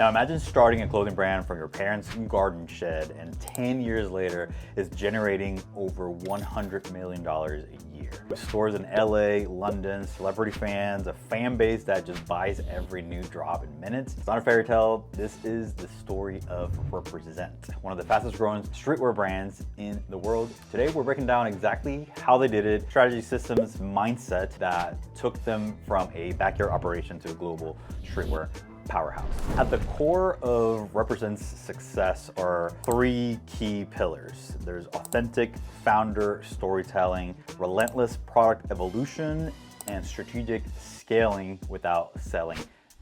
Now imagine starting a clothing brand from your parents' garden shed and 10 years later is generating over $100 million a year. With stores in LA, London, celebrity fans, a fan base that just buys every new drop in minutes. It's not a fairy tale, this is the story of Represent, one of the fastest growing streetwear brands in the world. Today we're breaking down exactly how they did it, strategy, systems, mindset that took them from a backyard operation to a global streetwear powerhouse. At the core of Represent's success are three key pillars. There's authentic founder storytelling, relentless product evolution, and strategic scaling without selling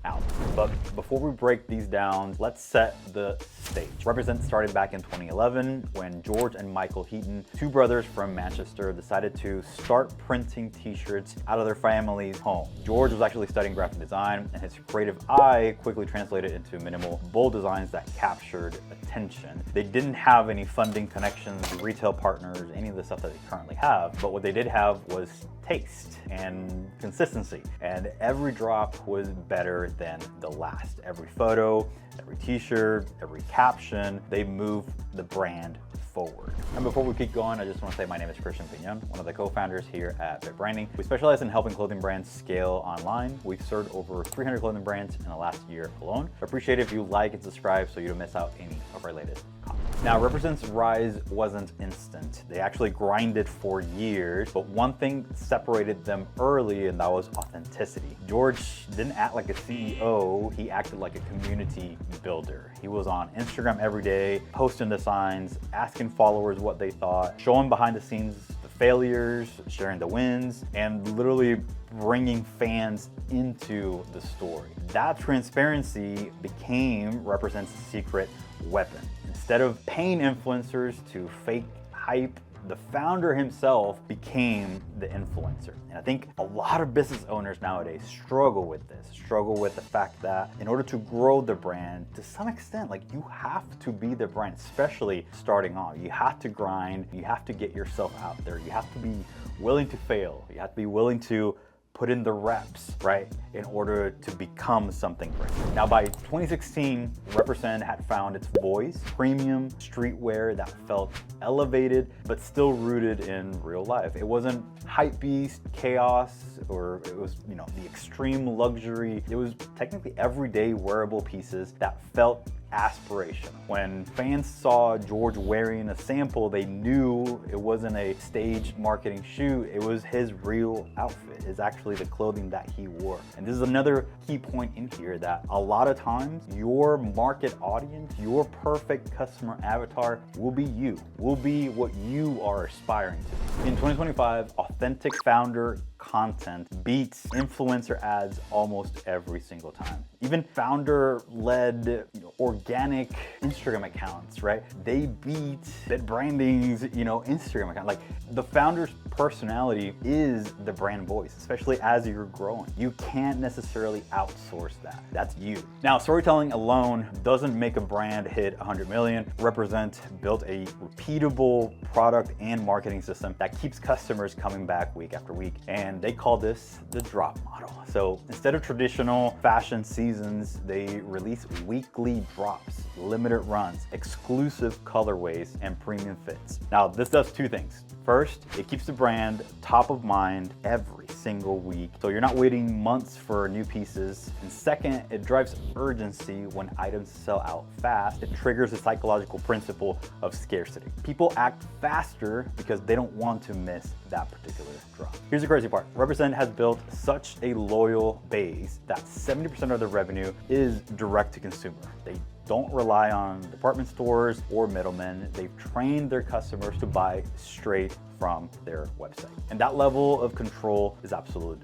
out. But before we break these down, let's set the stage. Represent started back in 2011 when George and Michael Heaton, two brothers from Manchester, decided to start printing t-shirts out of their family's home. George was actually studying graphic design, and his creative eye quickly translated into minimal, bold designs that captured attention. They didn't have any funding connections, retail partners, any of the stuff that they currently have, but what they did have was taste and consistency, and every drop was better than the last. Every photo, every t-shirt, every caption, they moved the brand forward. And before we keep going, I just want to say my name is Christian Pignon, one of the co-founders here at Bit Branding. We specialize in helping clothing brands scale online. We've served over 300 clothing brands in the last year alone. I appreciate it if you like and subscribe so you don't miss out any of our latest content. Now, Represent's rise wasn't instant. They actually grinded for years, but one thing separated them early, and that was authenticity. George didn't act like a CEO, he acted like a community builder. He was on Instagram every day, posting designs, asking followers what they thought, showing behind the scenes the failures, sharing the wins, and literally bringing fans into the story. That transparency became Represent's secret weapon. Instead of paying influencers to fake hype, the founder himself became the influencer. And I think a lot of business owners nowadays struggle with this, struggle with the fact that in order to grow the brand, to some extent, like, you have to be the brand, especially starting off. You have to grind, you have to get yourself out there, you have to be willing to fail, you have to be willing to put in the reps, right, in order to become something great. Now, by 2016, Represent had found its voice, premium streetwear that felt elevated, but still rooted in real life. It wasn't hype beast, chaos, or it was, the extreme luxury. It was technically everyday wearable pieces that felt aspirational. When fans saw George wearing a sample, they knew it wasn't a staged marketing shoot, it was his real outfit. It's actually the clothing that he wore. And this is another key point in here, that a lot of times your market audience, your perfect customer avatar will be you, will be what you are aspiring to. In 2025, authentic founder content beats influencer ads almost every single time. Even founder-led organic Instagram accounts, right? They beat Bit Branding's, Instagram account. Like, the founder's personality is the brand voice, especially as you're growing. You can't necessarily outsource that. That's you. Now, storytelling alone doesn't make a brand hit 100 million. Represent built a repeatable product and marketing system that keeps customers coming back week after week. And they call this the drop model. So instead of traditional fashion seasons, they release weekly drops, limited runs, exclusive colorways, and premium fits. Now, this does two things. First, it keeps the brand top of mind every single week, so you're not waiting months for new pieces. And second, it drives urgency when items sell out fast. It triggers the psychological principle of scarcity. People act faster because they don't want to miss that particular drop. Here's the crazy part. Represent has built such a loyal base that 70% of their revenue is direct to consumer. They don't rely on department stores or middlemen. They've trained their customers to buy straight from their website. And that level of control is absolute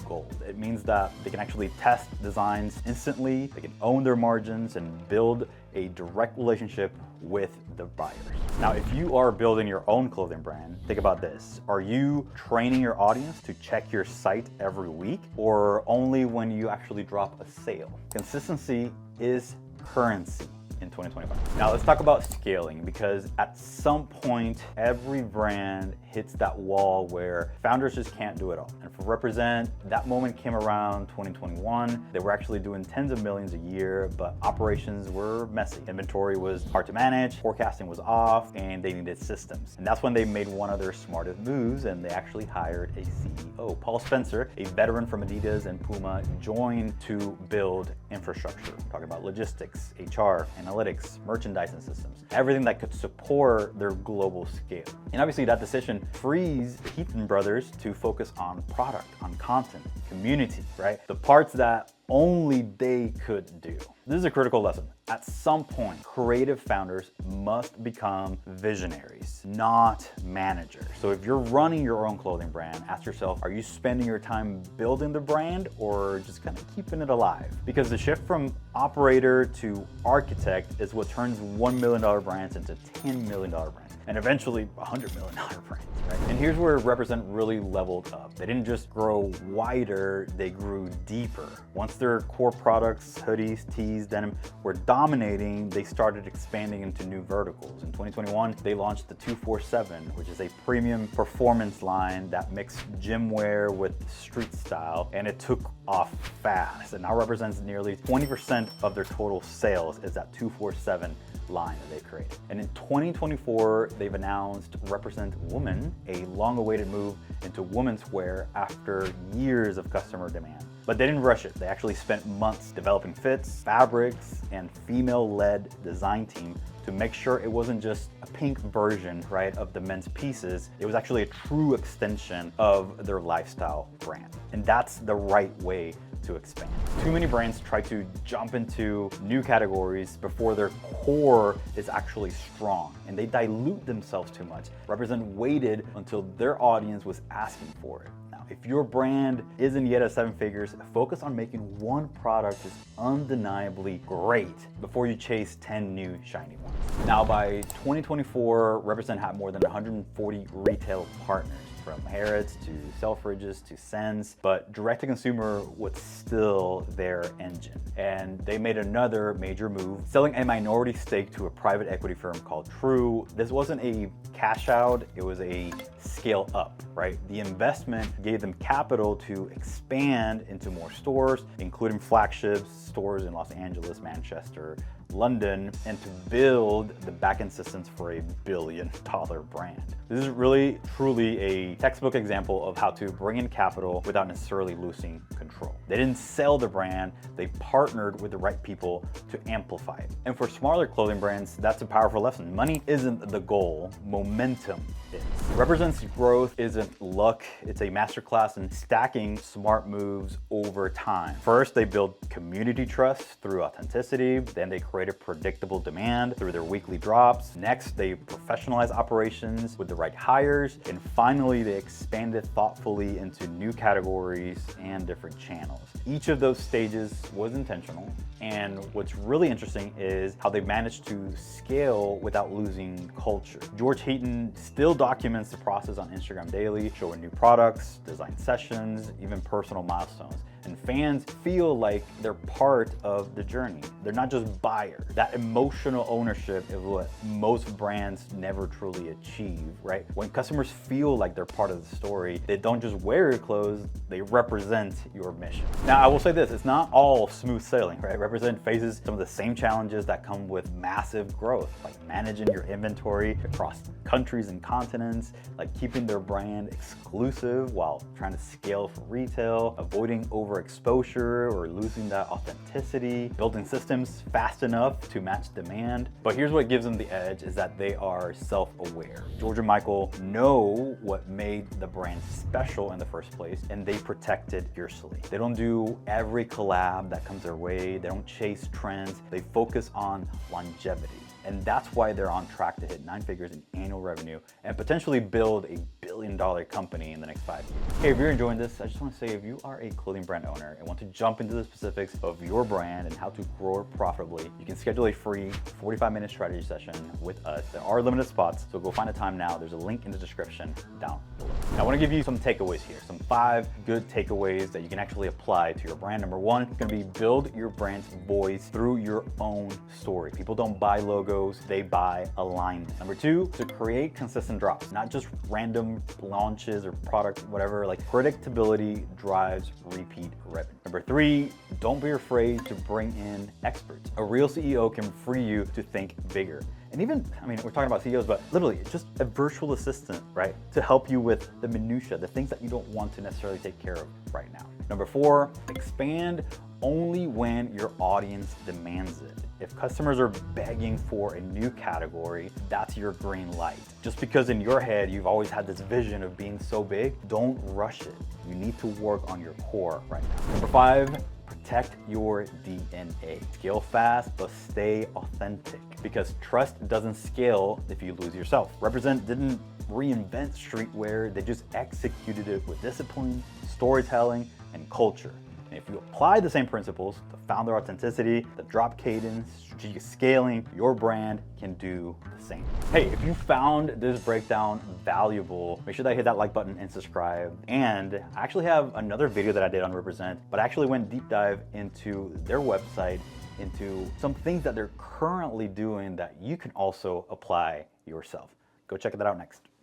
gold. It means that they can actually test designs instantly, they can own their margins, and build a direct relationship with the buyers. Now, if you are building your own clothing brand, think about this. Are you training your audience to check your site every week, or only when you actually drop a sale? Consistency is currency in 2025. Now let's talk about scaling, because at some point, every brand hits that wall where founders just can't do it all. And for Represent, that moment came around 2021. They were actually doing tens of millions a year, but operations were messy. Inventory was hard to manage, forecasting was off, and they needed systems. And that's when they made one of their smartest moves, and they actually hired a CEO. Paul Spencer, a veteran from Adidas and Puma, joined to build infrastructure. I'm talking about logistics, HR, analytics, merchandising systems, everything that could support their global scale. And obviously that decision frees the Heaton brothers to focus on product, on content, community, right? The parts that only they could do. This is a critical lesson. At some point, creative founders must become visionaries, not managers. So if you're running your own clothing brand, ask yourself, are you spending your time building the brand or just kind of keeping it alive? Because the shift from operator to architect is what turns $1 million brands into $10 million brands, and eventually $100 million brands, right? And here's where Represent really leveled up. They didn't just grow wider, they grew deeper. Once their core products, hoodies, tees, denim, were dominating, they started expanding into new verticals. In 2021, they launched the 247, which is a premium performance line that mixed gym wear with street style, and it took off fast. It now represents nearly 20% of their total sales is that 247 line that they created. And in 2024, they've announced Represent Woman, a long-awaited move into women's wear after years of customer demand. But they didn't rush it. They actually spent months developing fits, fabrics, and female-led design team to make sure it wasn't just a pink version, right, of the men's pieces. It was actually a true extension of their lifestyle brand. And that's the right way to expand. Too many brands try to jump into new categories before their core is actually strong, and they dilute themselves too much. Represent waited until their audience was asking for it. If your brand isn't yet at 7 figures, focus on making one product just undeniably great before you chase 10 new shiny ones. Now by 2024, Represent had more than 140 retail partners, from Harrods to Selfridges to Sense, but direct-to-consumer was still their engine. And they made another major move, selling a minority stake to a private equity firm called True. This wasn't a cash out, it was a scale up, right? The investment gave them capital to expand into more stores, including flagships, stores in Los Angeles, Manchester, London, and to build the backend systems for a billion-dollar brand. This is really, truly a textbook example of how to bring in capital without necessarily losing control. They didn't sell the brand, they partnered with the right people to amplify it. And for smaller clothing brands, that's a powerful lesson. Money isn't the goal, momentum is. Represent's growth isn't luck, it's a masterclass in stacking smart moves over time. First, they build community trust through authenticity, then they created predictable demand through their weekly drops. Next, they professionalize operations with the right hires, and finally, they expanded thoughtfully into new categories and different channels. Each of those stages was intentional, and what's really interesting is how they managed to scale without losing culture. George Heaton still documents the process on Instagram daily, showing new products, design sessions, even personal milestones. And fans feel like they're part of the journey. They're not just buyers. That emotional ownership is what most brands never truly achieve, right? When customers feel like they're part of the story, they don't just wear your clothes, they represent your mission. Now, I will say this, it's not all smooth sailing, right? Represent faces some of the same challenges that come with massive growth, like managing your inventory across countries and continents, like keeping their brand exclusive while trying to scale for retail, avoiding overexposure or losing that authenticity, building systems fast enough to match demand. But here's what gives them the edge is that they are self-aware. George and Michael know what made the brand special in the first place, and they protect it fiercely. They don't do every collab that comes their way. They don't chase trends. They focus on longevity. And that's why they're on track to hit 9 figures in annual revenue and potentially build a billion-dollar company in the next 5 years. Hey, if you're enjoying this, I just want to say if you are a clothing brand owner and want to jump into the specifics of your brand and how to grow it profitably, you can schedule a free 45-minute strategy session with us. There are limited spots, so go find a time now. There's a link in the description down below. Now, I want to give you some takeaways here, some 5 good takeaways that you can actually apply to your brand. Number 1 is going to be build your brand's voice through your own story. People don't buy logos, they buy alignment. Number 2, to create consistent drops, not just random launches or product, whatever. Like, predictability drives repeat revenue. Number 3, don't be afraid to bring in experts. A real CEO can free you to think bigger. And even, I mean, we're talking about CEOs, but literally just a virtual assistant, right? To help you with the minutia, the things that you don't want to necessarily take care of right now. Number 4, expand only when your audience demands it. If customers are begging for a new category, that's your green light. Just because in your head you've always had this vision of being so big, don't rush it. You need to work on your core right now. Number 5, protect your DNA. Scale fast, but stay authentic, because trust doesn't scale if you lose yourself. Represent didn't reinvent streetwear, they just executed it with discipline, storytelling, and culture. And if you apply the same principles, the founder authenticity, the drop cadence, strategic scaling, your brand can do the same. Hey, if you found this breakdown valuable, make sure that you hit that like button and subscribe. And I actually have another video that I did on Represent, but I actually went deep dive into their website, into some things that they're currently doing that you can also apply yourself. Go check that out next.